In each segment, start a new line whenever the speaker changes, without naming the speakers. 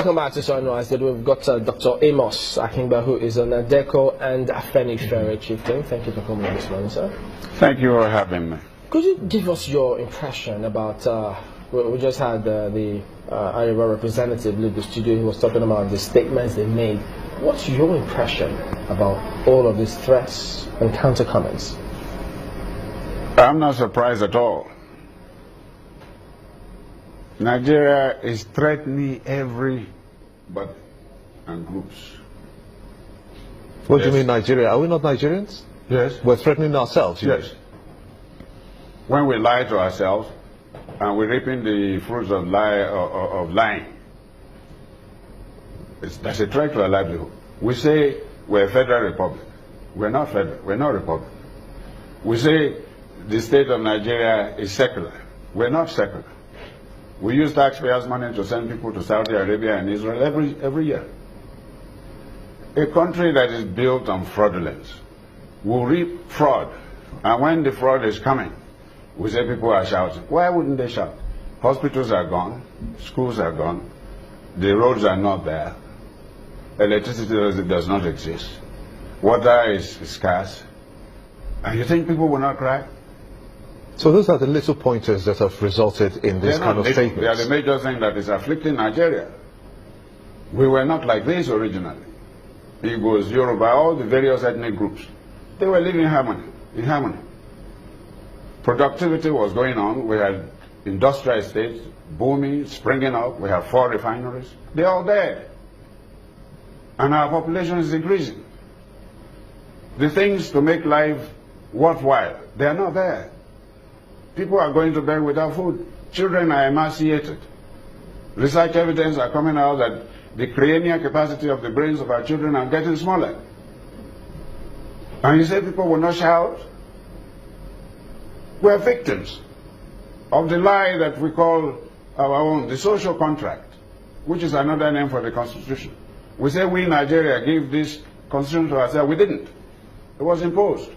Welcome back to Sono. I said we've got Dr. Amos Akingba, who is an Adeko and Afenifere chieftain. Thank you for coming this morning, sir.
Thank you for having me.
Could you give us your impression about, we just had the Yoruba representative leave the studio. He was talking about the statements they made. What's your impression about all of these threats and counter comments?
I'm not surprised at all. Nigeria is threatening everybody and groups.
What do you mean Nigeria? Are we not Nigerians?
Yes.
We're threatening ourselves.
Yes. When we lie to ourselves and we're reaping the fruits of lying, that's a threat to our livelihood. We say we're a federal republic. We're not federal. We're not a republic. We say the state of Nigeria is secular. We're not secular. We use taxpayers' money to send people to Saudi Arabia and Israel every year. A country that is built on fraudulence will reap fraud. And when the fraud is coming, we say people are shouting. Why wouldn't they shout? Hospitals are gone. Schools are gone. The roads are not there. Electricity does not exist. Water is scarce. And you think people will not cry?
So those are the little pointers that have resulted in this kind of statements.
They are the major thing that is afflicting Nigeria. We were not like this originally. Igbos, Yoruba, all the various ethnic groups, they were living in harmony. Productivity was going on. We had industrial estates booming, springing up. We have 4 refineries. They're all there. And our population is increasing. The things to make life worthwhile, they are not there. People are going to bed without food. Children are emaciated. Research evidence are coming out that the cranial capacity of the brains of our children are getting smaller. And you say people will not shout? We're victims of the lie that we call our own, the social contract, which is another name for the Constitution. We say we, Nigeria, give this Constitution to ourselves. We didn't. It was imposed.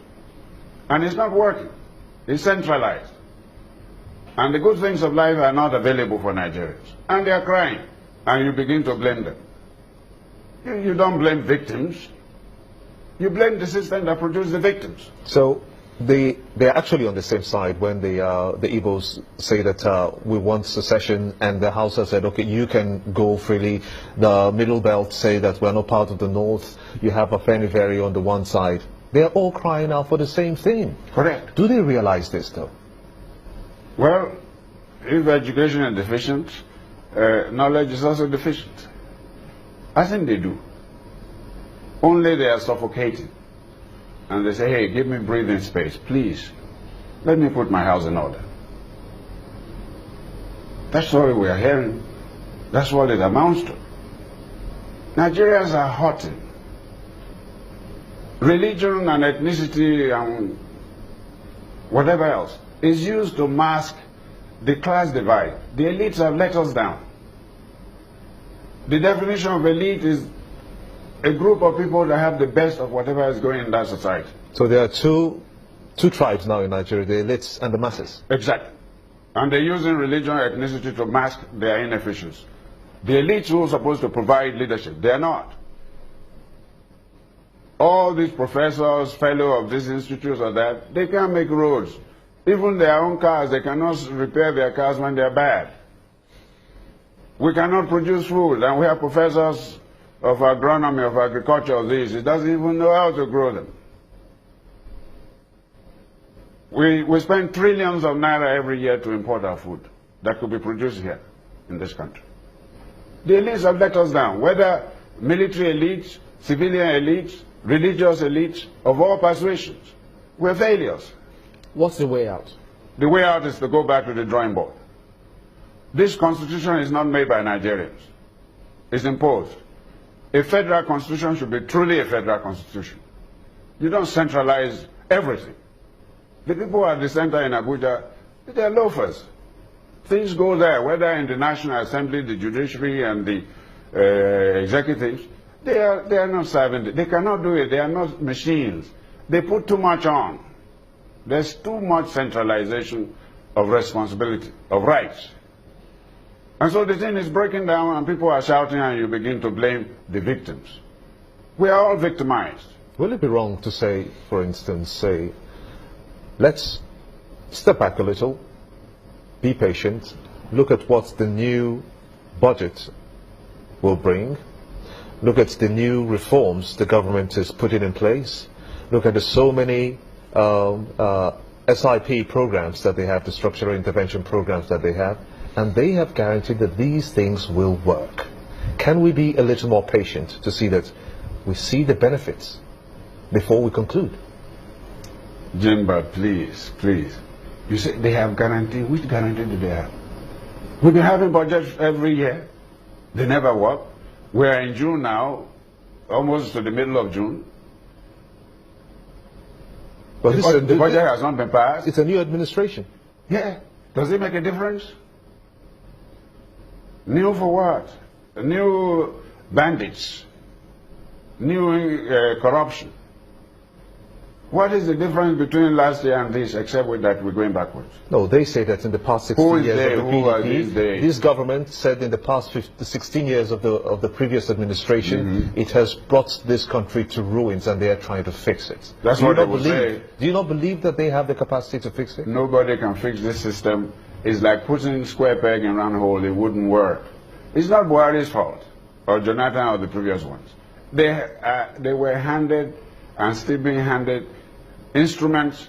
And it's not working. It's centralized. And the good things of life are not available for Nigerians. And they are crying. And you begin to blame them. You don't blame victims. You blame the system that produced the victims.
So they're actually on the same side when the Igbos say that we want secession, and the Hausa said, okay, you can go freely. The Middle Belt say that we're not part of the North. You have Afenifere on the one side. They're all crying out for the same thing.
Correct.
Do they realize this, though?
Well, if education is deficient, knowledge is also deficient. I think they do. Only they are suffocating. And they say, hey, give me breathing space, please. Let me put my house in order. That's all we are hearing. That's what it amounts to. Nigerians are hurting. Religion and ethnicity and whatever else is used to mask the class divide. The elites have let us down. The definition of elite is a group of people that have the best of whatever is going in that society.
So there are two tribes now in Nigeria, the elites and the masses.
Exactly. And they're using religion and ethnicity to mask their inefficiency. The elites who are supposed to provide leadership, they are not. All these professors, fellows of these institutes or that, they can't make roads. Even their own cars, they cannot repair their cars when they're bad. We cannot produce food, and we have professors of agronomy, of agriculture, of this. It doesn't even know how to grow them. We spend trillions of naira every year to import our food that could be produced here in this country. The elites have let us down, whether military elites, civilian elites, religious elites, of all persuasions. We're failures.
What's the way out?
The way out is to go back to the drawing board. This constitution is not made by Nigerians. It's imposed. A federal constitution should be truly a federal constitution. You don't centralize everything. The people at the center in Abuja, they're loafers. Things go there, whether in the National Assembly, the judiciary, and the executives. They are not serving. They cannot do it. They are not machines. They put too much on. There's too much centralization of responsibility, of rights. And so the thing is breaking down and people are shouting and you begin to blame the victims. We are all victimized.
Will it be wrong to say, for instance, let's step back a little, be patient, look at what the new budget will bring, look at the new reforms the government is putting in place, look at the so many SIP programs that they have, the structural intervention programs that they have, and they have guaranteed that these things will work. Can we be a little more patient to see that we see the benefits before we conclude?
Jimba, please, please. You say they have guarantee. Which guarantee do they have? We've been having budgets every year. They never work. We are in June now, almost to the middle of June.
But
the budget has not been passed.
It's a new administration.
Yeah. Does it make a difference? New for what? New bandits. New corruption. What is the difference between last year and this, except with that we're going backwards?
No, they say that in the past 16 years of the PDP, this government said in the past 16 years of the previous administration, it has brought this country to ruins and they are trying to fix it.
That's what they would say.
Do you not believe that they have the capacity to fix it?
Nobody can fix this system. It's like putting square peg in round hole. It wouldn't work. It's not Buhari's fault, or Jonathan or the previous ones. They were handed and still being handed instruments,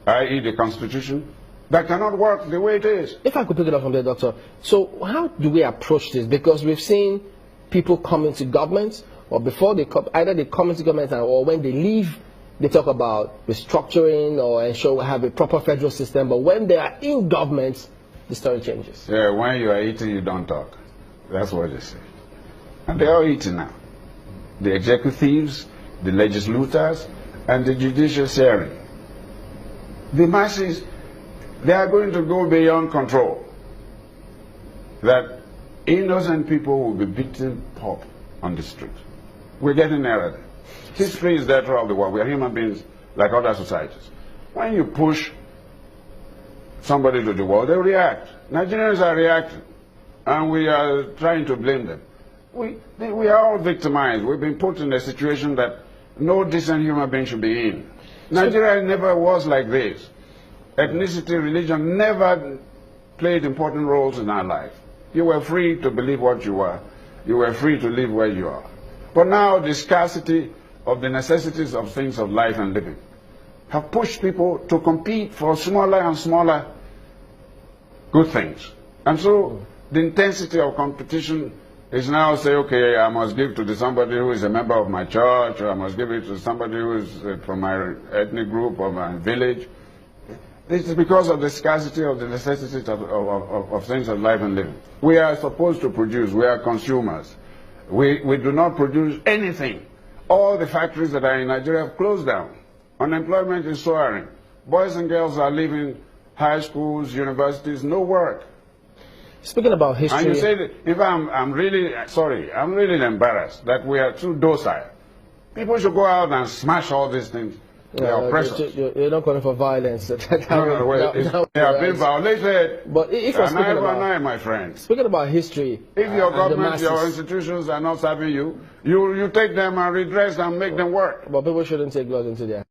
i.e. the Constitution, that cannot work the way it is.
If I could pick it up from there, Doctor. So how do we approach this? Because we've seen people come into government, or before they come, either they come into government or when they leave, they talk about restructuring or ensure we have a proper federal system. But when they are in government, the story changes.
Yeah, when you are eating, you don't talk. That's what they say. And they're all eating now. The executives, the legislators, and the judiciary. The masses, they are going to go beyond control. That innocent people will be beaten up on the street. We're getting there. History is there throughout the world. We are human beings like other societies. When you push somebody to the wall, they react. Nigerians are reacting, and we are trying to blame them. We are all victimized. We've been put in a situation that no decent human being should be in. Nigeria never was like this. Ethnicity, religion never played important roles in our life. You were free to believe what you were. You were free to live where you are. But now the scarcity of the necessities of things of life and living have pushed people to compete for smaller and smaller good things. And so the intensity of competition is now say, okay, I must give to somebody who is a member of my church, or I must give it to somebody who is from my ethnic group or my village. This is because of the scarcity of the necessities of things of life and living. We are supposed to produce. We are consumers. We do not produce anything. All the factories that are in Nigeria have closed down. Unemployment is soaring. Boys and girls are leaving high schools, universities, no work.
Speaking about history...
And you say that if I'm really, sorry, I'm really embarrassed that we are too docile. People should go out and smash all these things. They are oppressors.
You're not calling for violence.
They have been violated.
But if you're speaking about...
my friend.
Speaking about history...
If your government, your institutions are not serving you, you take them and redress and make them work.
But people shouldn't take laws into their